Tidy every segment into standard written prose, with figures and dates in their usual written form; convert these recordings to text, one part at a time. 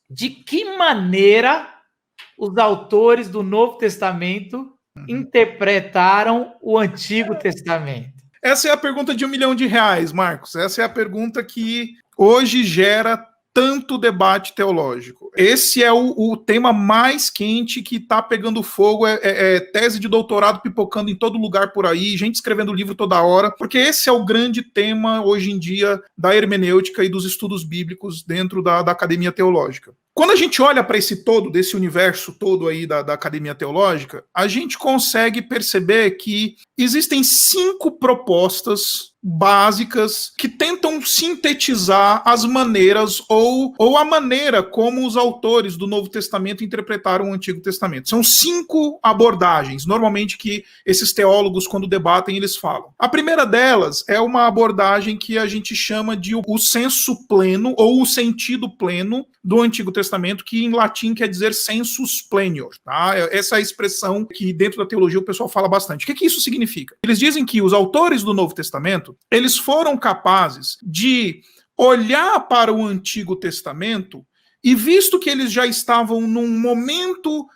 de que maneira os autores do Novo Testamento interpretaram o Antigo Testamento? Essa é a pergunta de R$1 milhão, Marcos. Essa é a pergunta que hoje gera tanto debate teológico. Esse é o tema mais quente que está pegando fogo, é tese de doutorado pipocando em todo lugar por aí, gente escrevendo livro toda hora, porque esse é o grande tema hoje em dia da hermenêutica e dos estudos bíblicos dentro da academia teológica. Quando a gente olha para esse todo, desse universo todo aí da academia teológica, a gente consegue perceber que existem 5 propostas básicas que tentam sintetizar as maneiras ou a maneira como os autores do Novo Testamento interpretaram o Antigo Testamento. São 5 abordagens, normalmente, que esses teólogos, quando debatem, eles falam. A primeira delas é uma abordagem que a gente chama de o senso pleno ou o sentido pleno do Antigo Testamento, que em latim quer dizer sensus plenior. Tá? Essa é a expressão que dentro da teologia o pessoal fala bastante. O que isso significa? Eles dizem que os autores do Novo Testamento, eles foram capazes de olhar para o Antigo Testamento e, visto que eles já estavam num momento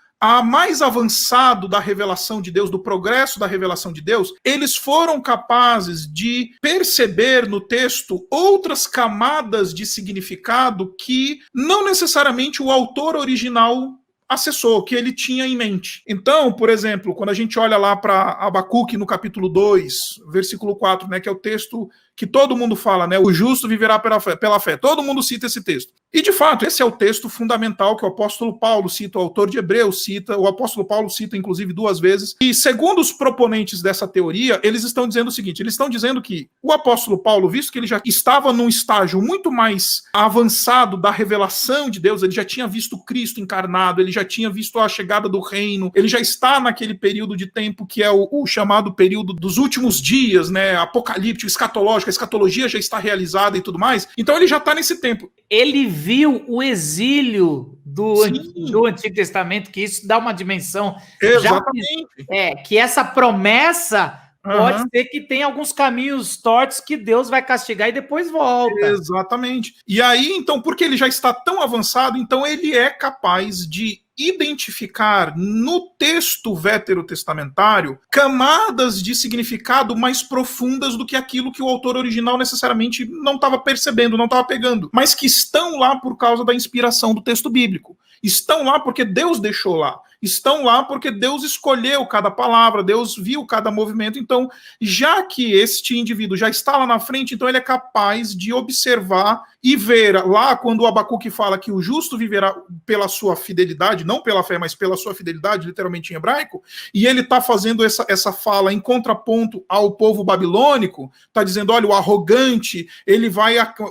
mais avançado da revelação de Deus, do progresso da revelação de Deus, eles foram capazes de perceber no texto outras camadas de significado que não necessariamente o autor original acessou, que ele tinha em mente. Então, por exemplo, quando a gente olha lá para Abacuque no capítulo 2, versículo 4, né, que é o texto que todo mundo fala, né, o justo viverá pela fé. Todo mundo cita esse texto. E, de fato, esse é o texto fundamental que o apóstolo Paulo cita, o autor de Hebreus cita, o apóstolo Paulo cita, inclusive, 2 vezes. E, segundo os proponentes dessa teoria, eles estão dizendo o seguinte, eles estão dizendo que o apóstolo Paulo, visto que ele já estava num estágio muito mais avançado da revelação de Deus, ele já tinha visto Cristo encarnado, ele já tinha visto a chegada do reino, ele já está naquele período de tempo que é o chamado período dos últimos dias, né, apocalíptico, escatológico, a escatologia já está realizada e tudo mais, então ele já está nesse tempo. Ele viu o exílio do Antigo Testamento, que isso dá uma dimensão. Exatamente. Que essa promessa pode ser que tenha alguns caminhos tortos que Deus vai castigar e depois volta. Exatamente. E aí, então, porque ele já está tão avançado, então ele é capaz de identificar no texto veterotestamentário camadas de significado mais profundas do que aquilo que o autor original necessariamente não estava percebendo, não estava pegando, mas que estão lá por causa da inspiração do texto bíblico. Estão lá porque Deus deixou lá. Estão lá porque Deus escolheu cada palavra, Deus viu cada movimento. Então, já que este indivíduo já está lá na frente, então ele é capaz de observar e ver lá quando o Abacuque fala que o justo viverá pela sua fidelidade, não pela fé, mas pela sua fidelidade, literalmente em hebraico, e ele está fazendo essa fala em contraponto ao povo babilônico, está dizendo, olha, o arrogante,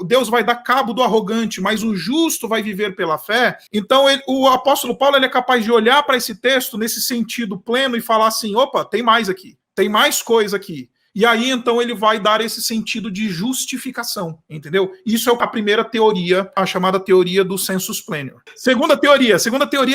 Deus vai dar cabo do arrogante, mas o justo vai viver pela fé. Então, o apóstolo Paulo ele é capaz de olhar para esse texto nesse sentido pleno e falar assim, opa, tem mais aqui, tem mais coisa aqui. E aí, então, ele vai dar esse sentido de justificação, entendeu? Isso é a primeira teoria, a chamada teoria do sensus plenior. Segunda teoria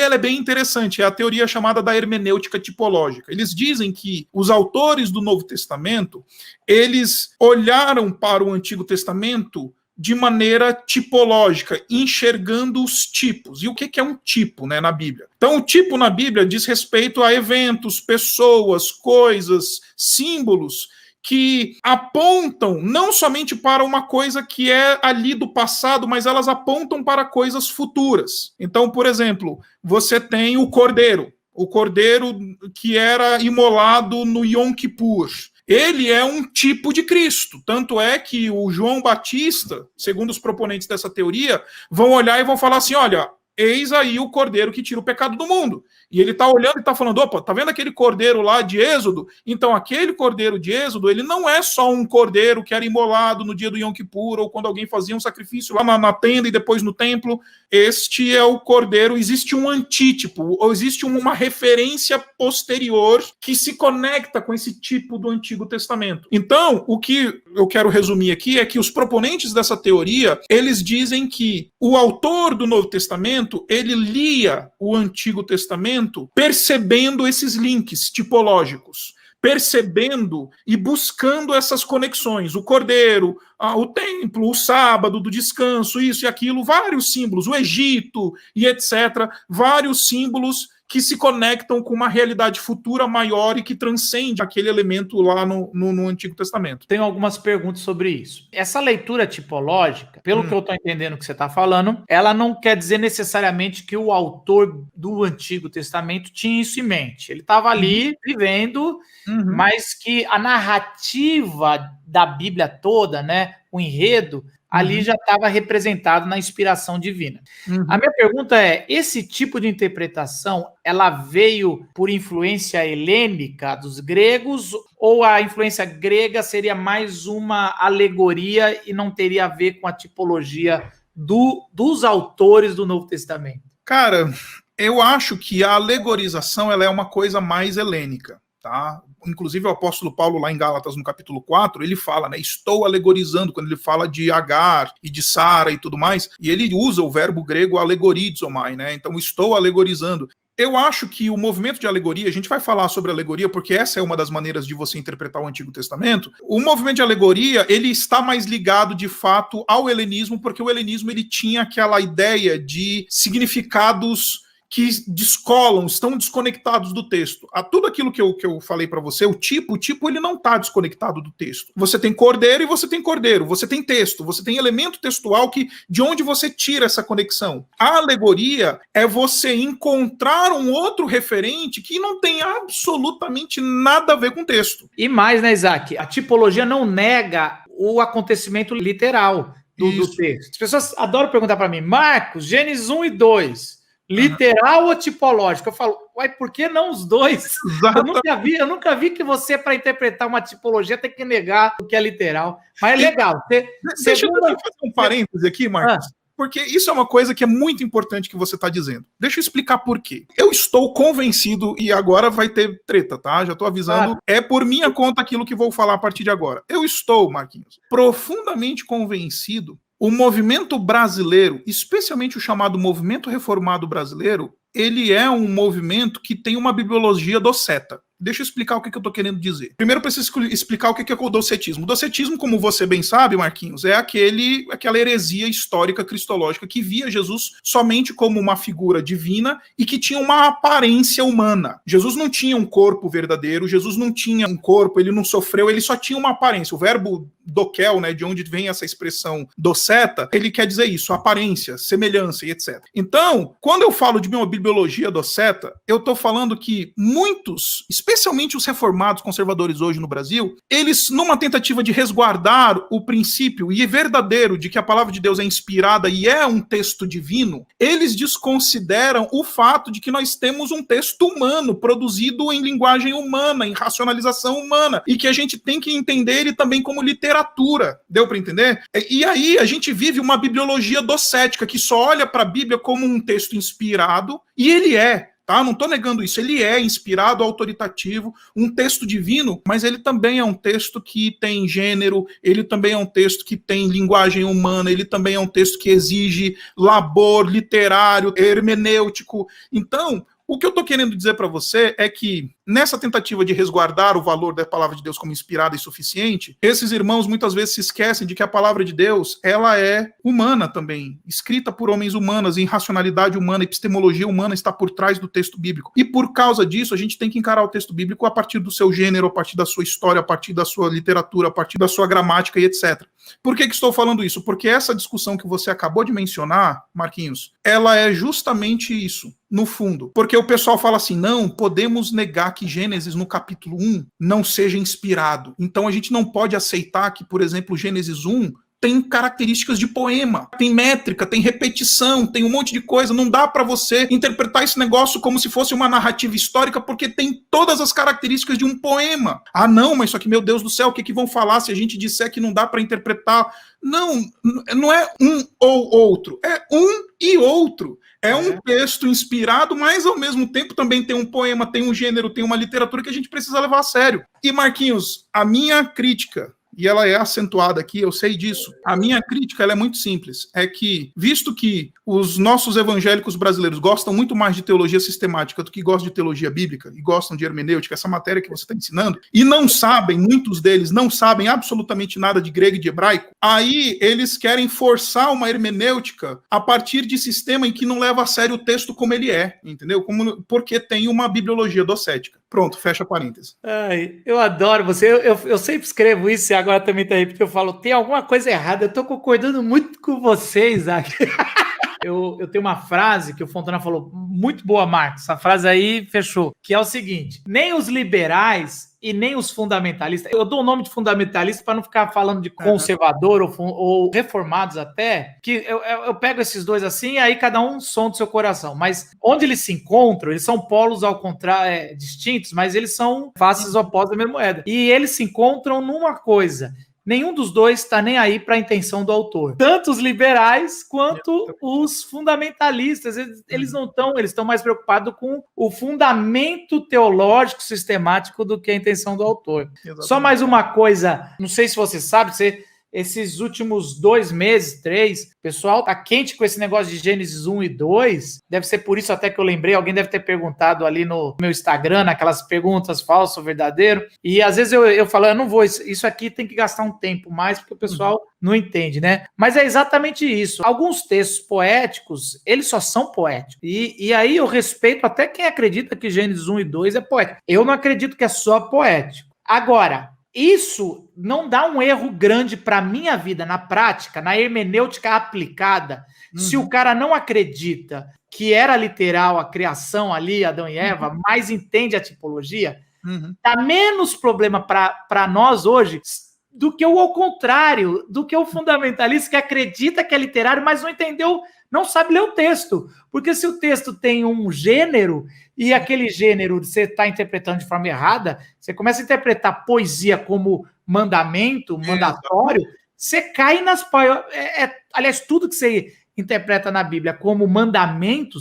ela é bem interessante, é a teoria chamada da hermenêutica tipológica. Eles dizem que os autores do Novo Testamento, eles olharam para o Antigo Testamento de maneira tipológica, enxergando os tipos. E o que é um tipo, né, na Bíblia? Então, o tipo na Bíblia diz respeito a eventos, pessoas, coisas, símbolos que apontam não somente para uma coisa que é ali do passado, mas elas apontam para coisas futuras. Então, por exemplo, você tem o cordeiro que era imolado no Yom Kippur. Ele é um tipo de Cristo. Tanto é que o João Batista, segundo os proponentes dessa teoria, vão olhar e vão falar assim, olha, eis aí o cordeiro que tira o pecado do mundo. E ele está olhando e está falando, opa, tá vendo aquele cordeiro lá de Êxodo? Então aquele cordeiro de Êxodo, ele não é só um cordeiro que era imolado no dia do Yom Kippur, ou quando alguém fazia um sacrifício lá na tenda e depois no templo. Este é o cordeiro, existe um antítipo, ou existe uma referência posterior que se conecta com esse tipo do Antigo Testamento. Então, o que eu quero resumir aqui é que os proponentes dessa teoria, eles dizem que o autor do Novo Testamento, ele lia o Antigo Testamento percebendo esses links tipológicos, percebendo e buscando essas conexões. O cordeiro, o templo, o sábado do descanso, isso e aquilo, vários símbolos, o Egito e etc. Vários símbolos que se conectam com uma realidade futura maior e que transcende aquele elemento lá no Antigo Testamento. Tenho algumas perguntas sobre isso. Essa leitura tipológica, pelo que eu estou entendendo que você está falando, ela não quer dizer necessariamente que o autor do Antigo Testamento tinha isso em mente. Ele estava ali vivendo, mas que a narrativa da Bíblia toda, né, o enredo, ali já estava representado na inspiração divina. A minha pergunta é, esse tipo de interpretação, ela veio por influência helênica dos gregos, ou a influência grega seria mais uma alegoria e não teria a ver com a tipologia dos autores do Novo Testamento? Cara, eu acho que a alegorização ela é uma coisa mais helênica. Tá? Inclusive o apóstolo Paulo lá em Gálatas no capítulo 4, ele fala, né, estou alegorizando, quando ele fala de Agar e de Sara e tudo mais, e ele usa o verbo grego alegorizomai, né, então estou alegorizando. Eu acho que o movimento de alegoria, a gente vai falar sobre alegoria porque essa é uma das maneiras de você interpretar o Antigo Testamento, o movimento de alegoria, ele está mais ligado de fato ao helenismo, porque o helenismo ele tinha aquela ideia de significados que descolam, estão desconectados do texto. Tudo aquilo que eu falei para você, o tipo ele não está desconectado do texto. Você tem cordeiro e você tem cordeiro, você tem texto, você tem elemento textual de onde você tira essa conexão. A alegoria é você encontrar um outro referente que não tem absolutamente nada a ver com o texto. E mais, né, Isaac? A tipologia não nega o acontecimento literal do texto. As pessoas adoram perguntar para mim, Marcos, Gênesis 1 e 2, literal ou tipológico? Eu falo, uai, por que não os dois? Eu nunca vi que você, para interpretar uma tipologia, tem que negar o que é literal. Mas é legal. Deixa eu fazer um parêntese aqui, Marcos. Porque isso é uma coisa que é muito importante que você está dizendo. Deixa eu explicar por quê. Eu estou convencido, e agora vai ter treta, tá? Já estou avisando. É por minha conta aquilo que vou falar a partir de agora. Eu estou, Marquinhos, profundamente convencido. O movimento brasileiro, especialmente o chamado movimento reformado brasileiro, ele é um movimento que tem uma bibliologia doceta. Deixa eu explicar o que eu estou querendo dizer. Primeiro eu preciso explicar o que é o docetismo. O docetismo, como você bem sabe, Marquinhos, é aquela heresia histórica cristológica que via Jesus somente como uma figura divina e que tinha uma aparência humana. Jesus não tinha um corpo verdadeiro, Jesus não tinha um corpo, ele não sofreu, ele só tinha uma aparência. O verbo doquel, né, de onde vem essa expressão doceta, ele quer dizer isso, aparência, semelhança e etc. Então, quando eu falo de uma bibliologia doceta, eu estou falando que muitos, especialmente os reformados conservadores hoje no Brasil, eles, numa tentativa de resguardar o princípio e verdadeiro de que a palavra de Deus é inspirada e é um texto divino, eles desconsideram o fato de que nós temos um texto humano, produzido em linguagem humana, em racionalização humana, e que a gente tem que entender ele também como literatura. Deu para entender? E aí a gente vive uma bibliologia docética que só olha para a Bíblia como um texto inspirado, e ele é. Tá? Não estou negando isso, ele é inspirado, autoritativo, um texto divino, mas ele também é um texto que tem gênero, ele também é um texto que tem linguagem humana, ele também é um texto que exige labor literário, hermenêutico. Então, o que eu estou querendo dizer para você é que, nessa tentativa de resguardar o valor da palavra de Deus como inspirada e suficiente, esses irmãos muitas vezes se esquecem de que a palavra de Deus, ela é humana também, escrita por homens humanos, em racionalidade humana, epistemologia humana está por trás do texto bíblico. E por causa disso, a gente tem que encarar o texto bíblico a partir do seu gênero, a partir da sua história, a partir da sua literatura, a partir da sua gramática e etc. Por que estou falando isso? Porque essa discussão que você acabou de mencionar, Marquinhos, ela é justamente isso, no fundo. Porque o pessoal fala assim, não, podemos negar que Gênesis no capítulo 1 não seja inspirado. Então a gente não pode aceitar que, por exemplo, Gênesis 1 tem características de poema, tem métrica, tem repetição, tem um monte de coisa. Não dá para você interpretar esse negócio como se fosse uma narrativa histórica, porque tem todas as características de um poema. Ah, não, mas só que, meu Deus do céu, o que vão falar se a gente disser que não dá para interpretar? Não, não é um ou outro, é um e outro. É um texto inspirado, mas ao mesmo tempo também tem um poema, tem um gênero, tem uma literatura que a gente precisa levar a sério. E, Marquinhos, a minha crítica, e ela é acentuada aqui, eu sei disso. A minha crítica ela é muito simples, é que, visto que os nossos evangélicos brasileiros gostam muito mais de teologia sistemática do que gostam de teologia bíblica, e gostam de hermenêutica, essa matéria que você está ensinando, e não sabem, muitos deles não sabem absolutamente nada de grego e de hebraico, aí eles querem forçar uma hermenêutica a partir de sistema em que não leva a sério o texto como ele é, entendeu? Porque tem uma bibliologia docética. Pronto, fecha parênteses. Ai, eu adoro você. Eu sempre escrevo isso e agora também tá repetindo. Eu falo, tem alguma coisa errada. Eu tô concordando muito com você, Isaac. Eu tenho uma frase que o Fontana falou, muito boa, Marcos. Essa frase aí fechou. Que é o seguinte: nem os liberais e nem os fundamentalistas. Eu dou o nome de fundamentalista para não ficar falando de conservador ou reformados até, que eu pego esses dois assim, e aí cada um som do seu coração. Mas onde eles se encontram, eles são polos ao contrário, distintos, mas eles são faces opostas da mesma moeda. E eles se encontram numa coisa: nenhum dos dois está nem aí para a intenção do autor. Tanto os liberais quanto os fundamentalistas. Eles não estão, eles estão mais preocupados com o fundamento teológico sistemático do que a intenção do autor. Exatamente. Só mais uma coisa, não sei se você sabe, esses últimos 2 meses, 3, o pessoal tá quente com esse negócio de Gênesis 1 e 2. Deve ser por isso até que eu lembrei, alguém deve ter perguntado ali no meu Instagram, naquelas perguntas falso ou verdadeiro. E às vezes eu falo, eu não vou, isso aqui tem que gastar um tempo mais, porque o pessoal não entende, né? Mas é exatamente isso. Alguns textos poéticos, eles só são poéticos. E aí eu respeito até quem acredita que Gênesis 1 e 2 é poético. Eu não acredito que é só poético. Agora, isso não dá um erro grande para a minha vida, na prática, na hermenêutica aplicada, se o cara não acredita que era literal a criação ali, Adão e Eva, mas entende a tipologia, dá menos problema para nós hoje do que o ao contrário, do que o fundamentalista que acredita que é literário, mas não entendeu, não sabe ler o texto. Porque se o texto tem um gênero e aquele gênero você está interpretando de forma errada, você começa a interpretar poesia como mandamento, mandatório, você cai nas... aliás, tudo que você interpreta na Bíblia como mandamento,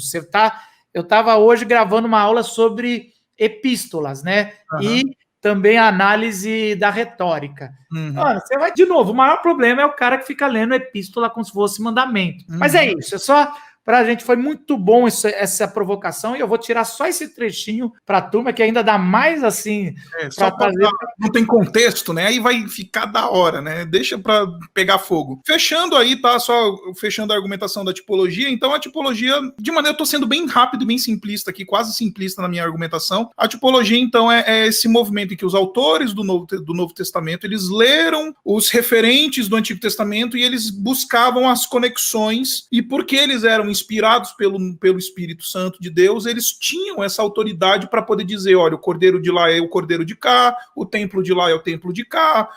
eu estava hoje gravando uma aula sobre epístolas, né? E também a análise da retórica. Mano, você vai, de novo, o maior problema é o cara que fica lendo epístola como se fosse mandamento. Mas é isso, é só... Pra gente foi muito bom essa provocação e eu vou tirar só esse trechinho pra turma que ainda dá mais assim... só fazer... Não tem contexto, né? Aí vai ficar da hora, né? Deixa pra pegar fogo. Fechando aí, tá? Só fechando a argumentação da tipologia. Então a tipologia, de maneira, eu tô sendo bem rápido e bem simplista aqui, quase simplista na minha argumentação. A tipologia, então, é esse movimento em que os autores do Novo Testamento, eles leram os referentes do Antigo Testamento e eles buscavam as conexões, e porque eles eram inspirados pelo Espírito Santo de Deus, eles tinham essa autoridade para poder dizer, olha, o cordeiro de lá é o cordeiro de cá, o templo de lá é o templo de cá,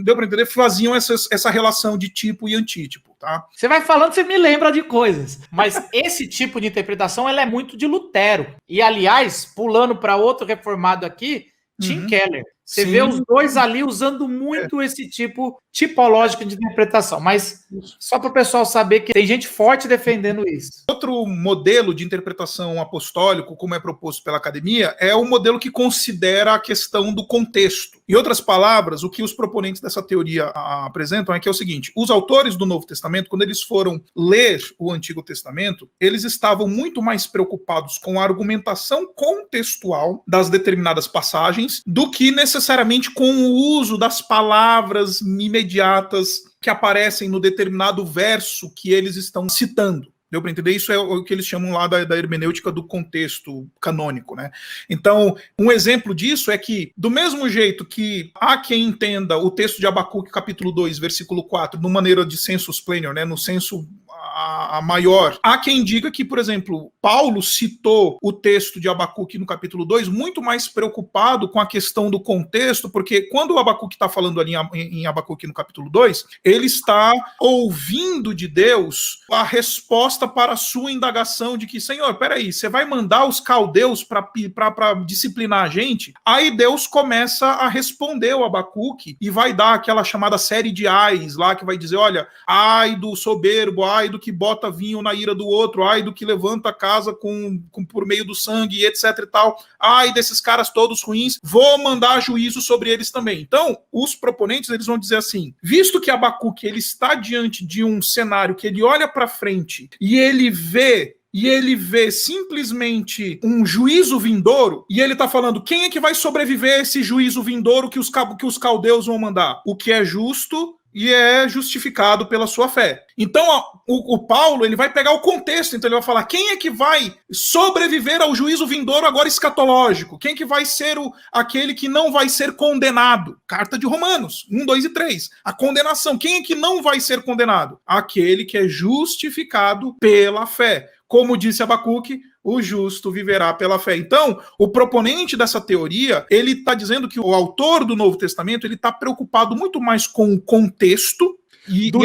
deu para entender? Faziam essa relação de tipo e antítipo, tá? Você vai falando, você me lembra de coisas, mas esse tipo de interpretação, ela é muito de Lutero, e aliás, pulando para outro reformado aqui, Tim Keller. Você vê os dois ali usando muito esse tipo tipológico de interpretação, mas só para o pessoal saber que tem gente forte defendendo isso. Outro modelo de interpretação apostólico, como é proposto pela academia, é o modelo que considera a questão do contexto. Em outras palavras, o que os proponentes dessa teoria apresentam é que é o seguinte: os autores do Novo Testamento, quando eles foram ler o Antigo Testamento, eles estavam muito mais preocupados com a argumentação contextual das determinadas passagens do que necessariamente com o uso das palavras imediatas que aparecem no determinado verso que eles estão citando. Deu para entender? Isso é o que eles chamam lá da hermenêutica do contexto canônico, né? Então, um exemplo disso é que, do mesmo jeito que há quem entenda o texto de Abacuque, capítulo 2, versículo 4, numa maneira de sensus plenior, né, no senso a maior, há quem diga que, por exemplo, Paulo citou o texto de Abacuque no capítulo 2 muito mais preocupado com a questão do contexto, porque quando o Abacuque está falando ali em Abacuque no capítulo 2, ele está ouvindo de Deus a resposta para a sua indagação de que, Senhor, peraí, você vai mandar os caldeus para disciplinar a gente? Aí Deus começa a responder o Abacuque e vai dar aquela chamada série de ais lá, que vai dizer, olha, ai do soberbo, ai do que bota vinho na ira do outro, ai do que levanta a casa por meio do sangue, etc e tal, ai desses caras todos ruins, vou mandar juízo sobre eles também. Então, os proponentes, eles vão dizer assim, visto que Abacuque, ele está diante de um cenário que ele olha para frente e ele vê simplesmente um juízo vindouro, e ele está falando, quem é que vai sobreviver a esse juízo vindouro que os caldeus vão mandar? O que é justo e é justificado pela sua fé. Então, o Paulo, ele vai pegar o contexto, então ele vai falar, quem é que vai sobreviver ao juízo vindouro agora escatológico? Quem é que vai ser aquele que não vai ser condenado? Carta de Romanos, 1, 2 e 3. A condenação, quem é que não vai ser condenado? Aquele que é justificado pela fé. Como disse Abacuque, o justo viverá pela fé. Então, o proponente dessa teoria, ele está dizendo que o autor do Novo Testamento, ele está preocupado muito mais com o contexto do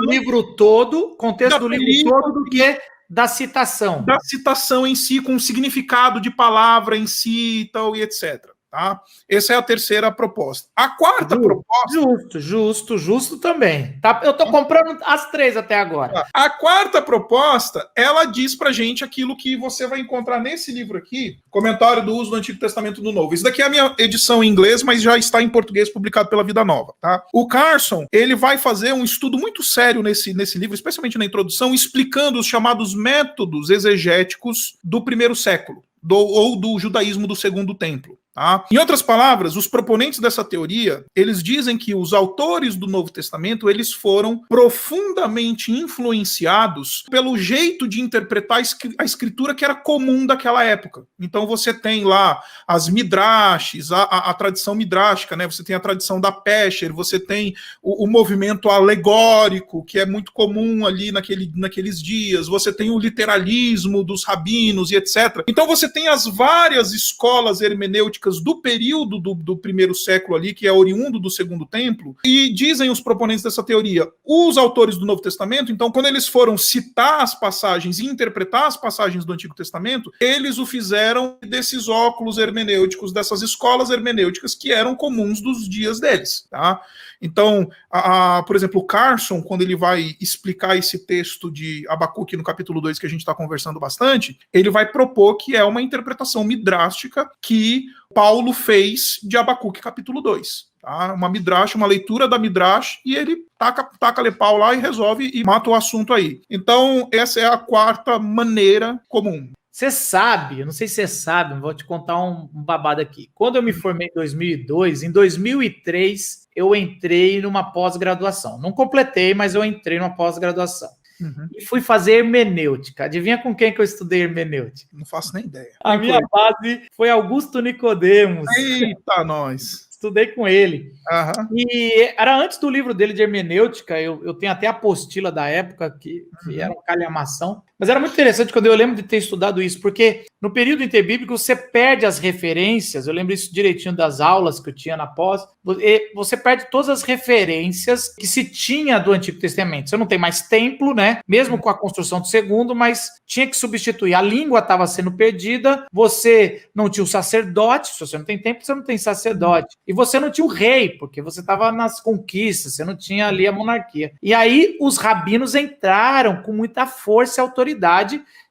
livro todo, contexto do livro todo, do que da citação. Da citação em si, com o significado de palavra em si e tal, e etc. Tá? Essa é a terceira proposta. A quarta proposta... Justo também. Tá? Eu tô comprando as três até agora. A quarta proposta, ela diz pra gente aquilo que você vai encontrar nesse livro aqui, Comentário do Uso do Antigo Testamento no Novo. Isso daqui é a minha edição em inglês, mas já está em português, publicado pela Vida Nova. Tá? O Carson, ele vai fazer um estudo muito sério nesse livro, especialmente na introdução, explicando os chamados métodos exegéticos do primeiro século, ou do judaísmo do Segundo Templo. Tá? Em outras palavras, os proponentes dessa teoria, eles dizem que os autores do Novo Testamento, eles foram profundamente influenciados pelo jeito de interpretar a escritura que era comum daquela época. Então você tem lá as midrashes, a tradição midrástica, né? Você tem a tradição da Pesher, você tem o movimento alegórico, que é muito comum ali naqueles dias, você tem o literalismo dos rabinos e etc. Então você tem as várias escolas hermenêuticas do período do primeiro século ali, que é oriundo do Segundo Templo, e dizem os proponentes dessa teoria, os autores do Novo Testamento, então quando eles foram citar as passagens e interpretar as passagens do Antigo Testamento, eles o fizeram desses óculos hermenêuticos, dessas escolas hermenêuticas que eram comuns dos dias deles, tá? Então, por exemplo, o Carson, quando ele vai explicar esse texto de Abacuque no capítulo 2, que a gente está conversando bastante, ele vai propor que é uma interpretação midrástica que Paulo fez de Abacuque capítulo 2. Tá? Uma midrash, uma leitura da midrash, e ele taca-lhe pau lá e resolve e mata o assunto aí. Então, essa é a quarta maneira comum. Você sabe, eu não sei se você sabe, vou te contar um babado aqui. Quando eu me formei em 2002, em 2003, eu entrei numa pós-graduação. Não completei, mas eu entrei numa pós-graduação. Uhum. E fui fazer hermenêutica. Adivinha com quem que eu estudei hermenêutica? Não faço nem ideia. A minha base foi Augusto Nicodemos. Eita, nós! Estudei com ele. Uhum. E era antes do livro dele de hermenêutica, eu tenho até a apostila da época, que era um calhamação. Mas era muito interessante quando eu lembro de ter estudado isso, porque no período interbíblico você perde as referências, eu lembro isso direitinho das aulas que eu tinha na pós, você perde todas as referências que se tinha do Antigo Testamento. Você não tem mais templo, né? Mesmo com a construção do segundo, mas tinha que substituir. A língua estava sendo perdida, você não tinha o sacerdote, se você não tem templo, você não tem sacerdote. E você não tinha o rei, porque você estava nas conquistas, você não tinha ali a monarquia. E aí os rabinos entraram com muita força e autoridade,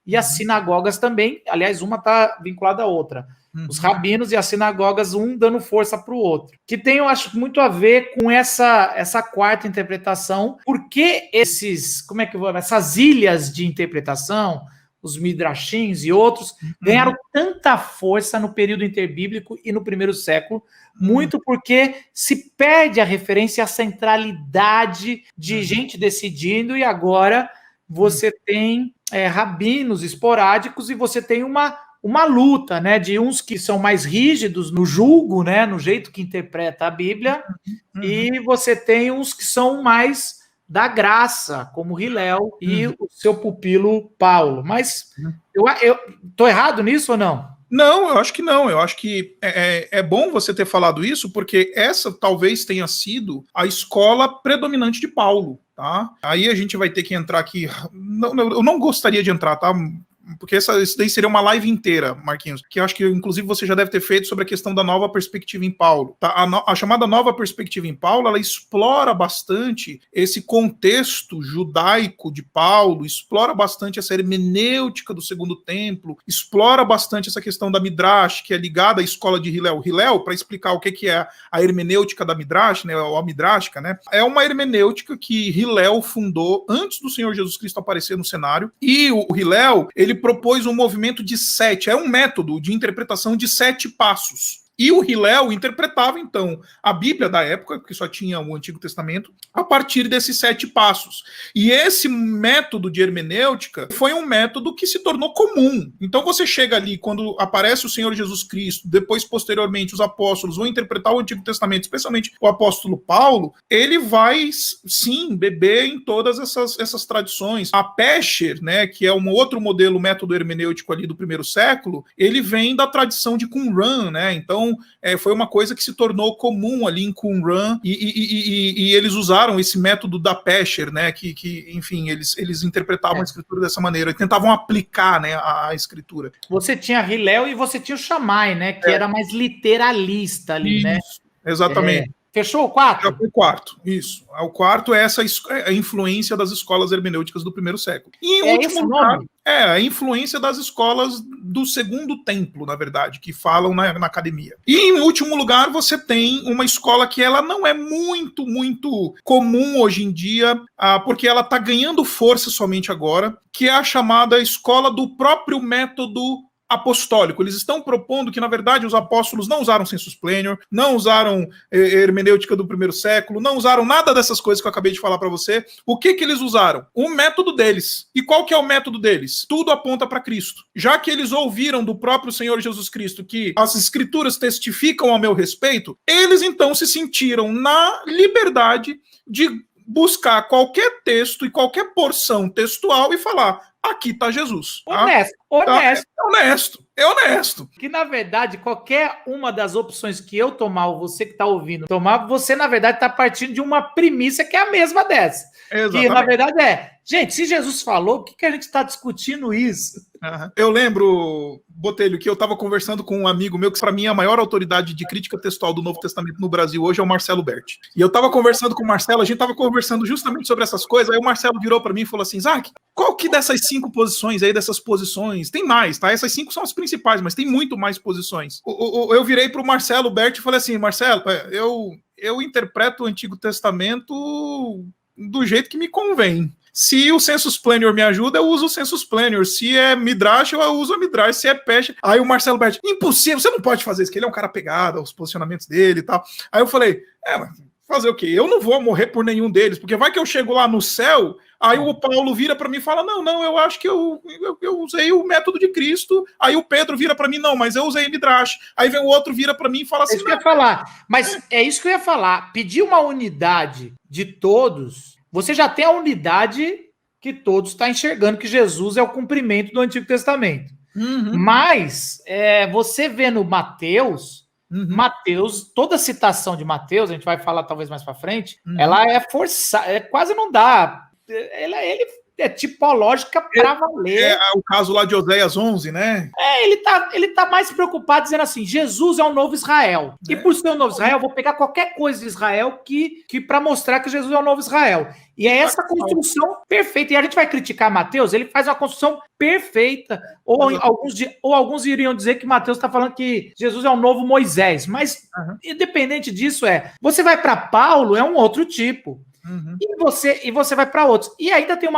e as sinagogas também, aliás, uma está vinculada à outra. Os rabinos e as sinagogas, um dando força para o outro. Que tem, eu acho, muito a ver com essa quarta interpretação. Por que essas ilhas de interpretação, os midrashins e outros, ganharam tanta força no período interbíblico e no primeiro século? Muito porque se perde a referência à centralidade de gente decidindo, e agora você tem rabinos esporádicos e você tem uma luta, né, de uns que são mais rígidos no julgo, né, no jeito que interpreta a Bíblia, e você tem uns que são mais da graça, como Hillel e o seu pupilo Paulo. Mas eu tô errado nisso ou não? Não, eu acho que não. Eu acho que é bom você ter falado isso, porque essa talvez tenha sido a escola predominante de Paulo. Tá? Aí a gente vai ter que entrar aqui. Eu não gostaria de entrar, tá? porque isso daí seria uma live inteira, Marquinhos, que eu acho que inclusive você já deve ter feito sobre a questão da nova perspectiva em Paulo. Tá? A chamada nova perspectiva em Paulo, ela explora bastante esse contexto judaico de Paulo, explora bastante essa hermenêutica do Segundo Templo, explora bastante essa questão da Midrash, que é ligada à escola de Hillel. Hillel, para explicar o que é a hermenêutica da Midrash, né, ou a Midrashica, né, é uma hermenêutica que Hillel fundou antes do Senhor Jesus Cristo aparecer no cenário, e o Hillel, ele propôs um movimento de 7, é um método de interpretação de 7 passos. E o Hillel interpretava, então, a Bíblia da época, que só tinha o Antigo Testamento, a partir desses 7 passos. E esse método de hermenêutica foi um método que se tornou comum. Então você chega ali, quando aparece o Senhor Jesus Cristo, depois, posteriormente, os apóstolos vão interpretar o Antigo Testamento, especialmente o apóstolo Paulo, ele vai, sim, beber em todas essas tradições. A Pesher, né, que é um outro modelo, método hermenêutico ali do primeiro século, ele vem da tradição de Qumran, né, então foi uma coisa que se tornou comum ali em Qumran, e eles usaram esse método da Pesher, né, que enfim, eles interpretavam a escritura dessa maneira, tentavam aplicar, né, a escritura. Você tinha Hillel e você tinha o Shammai, né, que era mais literalista ali, isso, né? Exatamente. Fechou o 4? Já foi o quarto, isso. O quarto é a influência das escolas hermenêuticas do primeiro século. E em último lugar, a influência das escolas do Segundo Templo, na verdade, que falam na academia. E em último lugar, você tem uma escola que ela não é muito comum hoje em dia, porque ela está ganhando força somente agora, que é a chamada escola do próprio método apostólico. Eles estão propondo que, na verdade, os apóstolos não usaram sensus plenior, não usaram hermenêutica do primeiro século, não usaram nada dessas coisas que eu acabei de falar para você. O que eles usaram? O método deles. E qual que é o método deles? Tudo aponta para Cristo. Já que eles ouviram do próprio Senhor Jesus Cristo que as escrituras testificam a meu respeito, eles então se sentiram na liberdade de buscar qualquer texto e qualquer porção textual e falar: aqui está Jesus. Honesto. É honesto. Que, na verdade, qualquer uma das opções que eu tomar, ou você que está ouvindo tomar, você, na verdade, está partindo de uma premissa que é a mesma dessa. Exatamente. Que, na verdade, gente, se Jesus falou, por que a gente está discutindo isso? Eu lembro, Botelho, que eu estava conversando com um amigo meu, que para mim é a maior autoridade de crítica textual do Novo Testamento no Brasil hoje, é o Marcelo Berti. E eu estava conversando com o Marcelo, a gente estava conversando justamente sobre essas coisas, aí o Marcelo virou para mim e falou assim: Isaac, qual que dessas 5 posições aí, dessas posições, tem mais, tá? Essas 5 são as principais, mas tem muito mais posições. Eu virei para o Marcelo Berti e falei assim: Marcelo, eu interpreto o Antigo Testamento do jeito que me convém. Se o sensus plenior me ajuda, eu uso o sensus plenior. Se é Midrash, eu uso a Midrash. Se é Pesher... Aí o Marcelo Berti: impossível, você não pode fazer isso, que ele é um cara pegado aos posicionamentos dele e tal. Aí eu falei: fazer o quê? Eu não vou morrer por nenhum deles, porque vai que eu chego lá no céu, aí o Paulo vira para mim e fala: não, eu acho que eu usei o método de Cristo. Aí o Pedro vira para mim: não, mas eu usei Midrash. Aí vem o outro, vira para mim e fala assim: é isso que eu ia falar. Mas é isso que eu ia falar. Pedir uma unidade de todos, você já tem a unidade que todos estão enxergando que Jesus é o cumprimento do Antigo Testamento. Uhum. Mas você vê no Mateus, toda citação de Mateus, a gente vai falar talvez mais para frente, ela é forçada, quase não dá. Ele é tipológica para valer. É o caso lá de Oséias 11, né? Ele tá mais preocupado dizendo assim: Jesus é o novo Israel. E por ser o novo Israel, eu vou pegar qualquer coisa de Israel que para mostrar que Jesus é o novo Israel. E é essa construção perfeita. E a gente vai criticar Mateus, ele faz uma construção perfeita. Ou alguns iriam dizer que Mateus está falando que Jesus é o novo Moisés. Mas, independente disso, você vai para Paulo, é um outro tipo. Uhum. E você vai para outros. E ainda tem um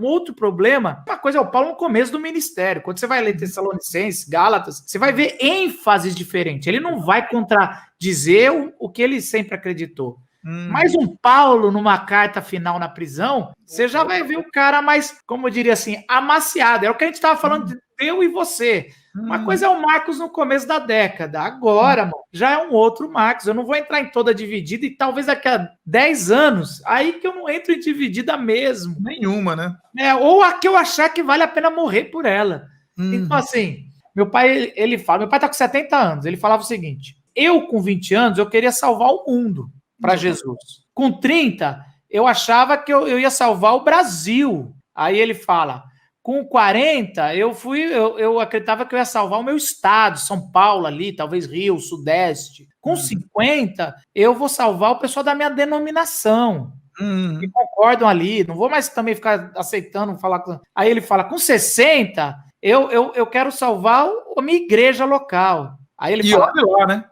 outro problema. Uma coisa é o Paulo no começo do ministério. Quando você vai ler Tessalonicenses, Gálatas, você vai ver ênfases diferentes. Ele não vai contradizer o que ele sempre acreditou. Mas um Paulo numa carta final na prisão, você já vai ver o cara mais, como eu diria assim, amaciado. É o que a gente estava falando de eu e você. Uma coisa é o Marcos no começo da década. Agora, mano, já é um outro Marcos. Eu não vou entrar em toda dividida e talvez daqui a 10 anos, aí que eu não entro em dividida mesmo. Nenhuma, né? Ou a que eu achar que vale a pena morrer por ela. Então, assim, meu pai, ele fala, meu pai tá com 70 anos, ele falava o seguinte: eu com 20 anos, eu queria salvar o mundo para Jesus. Com 30, eu achava que eu ia salvar o Brasil. Aí ele fala: Com 40, eu acreditava que eu ia salvar o meu estado, São Paulo ali, talvez Rio, Sudeste. Com 50, eu vou salvar o pessoal da minha denominação. Que concordam ali, não vou mais também ficar aceitando falar com... Aí ele fala, com 60, eu quero salvar a minha igreja local. Aí ele fala, olha lá, né?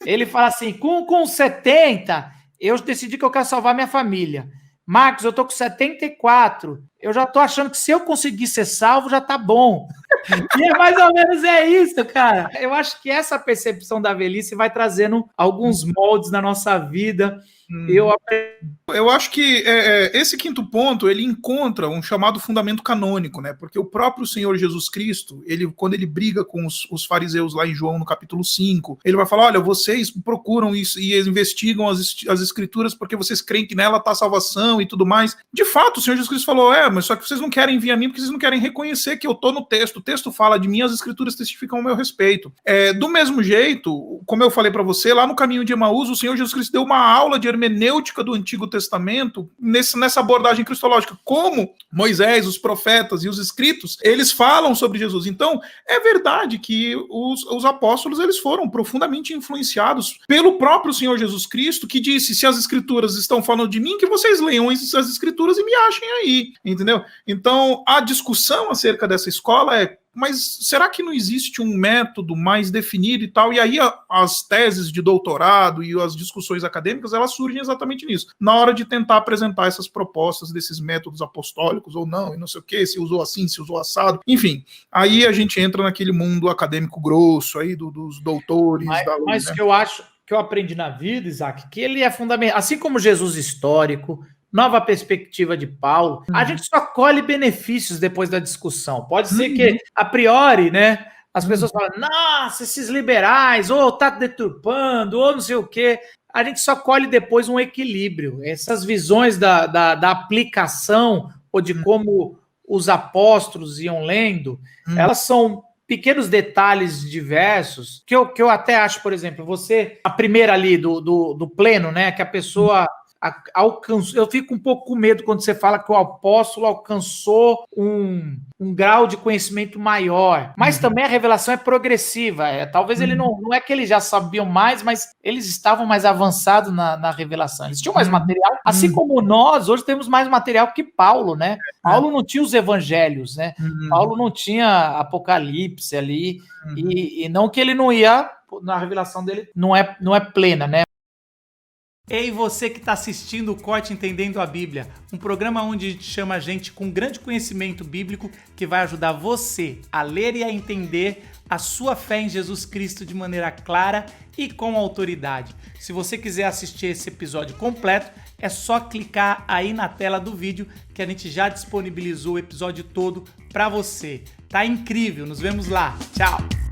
Ele fala assim, com 70, eu decidi que eu quero salvar minha família. Marcos, eu tô com 74, eu já tô achando que se eu conseguir ser salvo, já tá bom. E é mais ou menos isso, cara. Eu acho que essa percepção da velhice vai trazendo alguns moldes na nossa vida. Eu acho que esse quinto ponto, ele encontra um chamado fundamento canônico, né? Porque o próprio Senhor Jesus Cristo, quando ele briga com os fariseus lá em João, no capítulo 5, ele vai falar, olha, vocês procuram isso e investigam as escrituras porque vocês creem que nela está a salvação e tudo mais. De fato, o Senhor Jesus Cristo falou, mas só que vocês não querem vir a mim porque vocês não querem reconhecer que eu estou no texto. O texto fala de mim, as escrituras testificam ao meu respeito. Do mesmo jeito, como eu falei para você, lá no caminho de Emaús, o Senhor Jesus Cristo deu uma aula de hermenêutica do Antigo Testamento nessa abordagem cristológica, como Moisés, os profetas e os escritos, eles falam sobre Jesus. Então, é verdade que os apóstolos, eles foram profundamente influenciados pelo próprio Senhor Jesus Cristo, que disse, se as escrituras estão falando de mim, que vocês leiam as escrituras e me achem aí, entendeu? Então, a discussão acerca dessa escola mas será que não existe um método mais definido e tal? E aí as teses de doutorado e as discussões acadêmicas, elas surgem exatamente nisso. Na hora de tentar apresentar essas propostas desses métodos apostólicos ou não, e não sei o que, se usou assim, se usou assado. Enfim, aí a gente entra naquele mundo acadêmico grosso aí dos doutores. Mas né? que eu aprendi na vida, Isaac, que ele é fundamental. Assim como Jesus histórico, nova perspectiva de Paulo, a gente só colhe benefícios depois da discussão. Pode ser que, a priori, né, as pessoas falam, nossa, esses liberais, ou tá deturpando, ou não sei o quê. A gente só colhe depois um equilíbrio. Essas visões da aplicação, ou de como os apóstolos iam lendo, elas são pequenos detalhes diversos, que eu até acho, por exemplo, a primeira ali do pleno, né, que a pessoa... Eu fico um pouco com medo quando você fala que o apóstolo alcançou um grau de conhecimento maior, mas também a revelação é progressiva. Talvez ele não é que eles já sabiam mais, mas eles estavam mais avançados na revelação. Eles tinham mais material, assim como nós hoje temos mais material que Paulo, né? Paulo não tinha os evangelhos, né? Paulo não tinha Apocalipse ali, e não que ele não ia, na revelação dele não é plena, né? Ei, você que está assistindo o Corte Entendendo a Bíblia, um programa onde a gente chama gente com grande conhecimento bíblico que vai ajudar você a ler e a entender a sua fé em Jesus Cristo de maneira clara e com autoridade. Se você quiser assistir esse episódio completo, é só clicar aí na tela do vídeo que a gente já disponibilizou o episódio todo para você. Tá incrível, nos vemos lá. Tchau!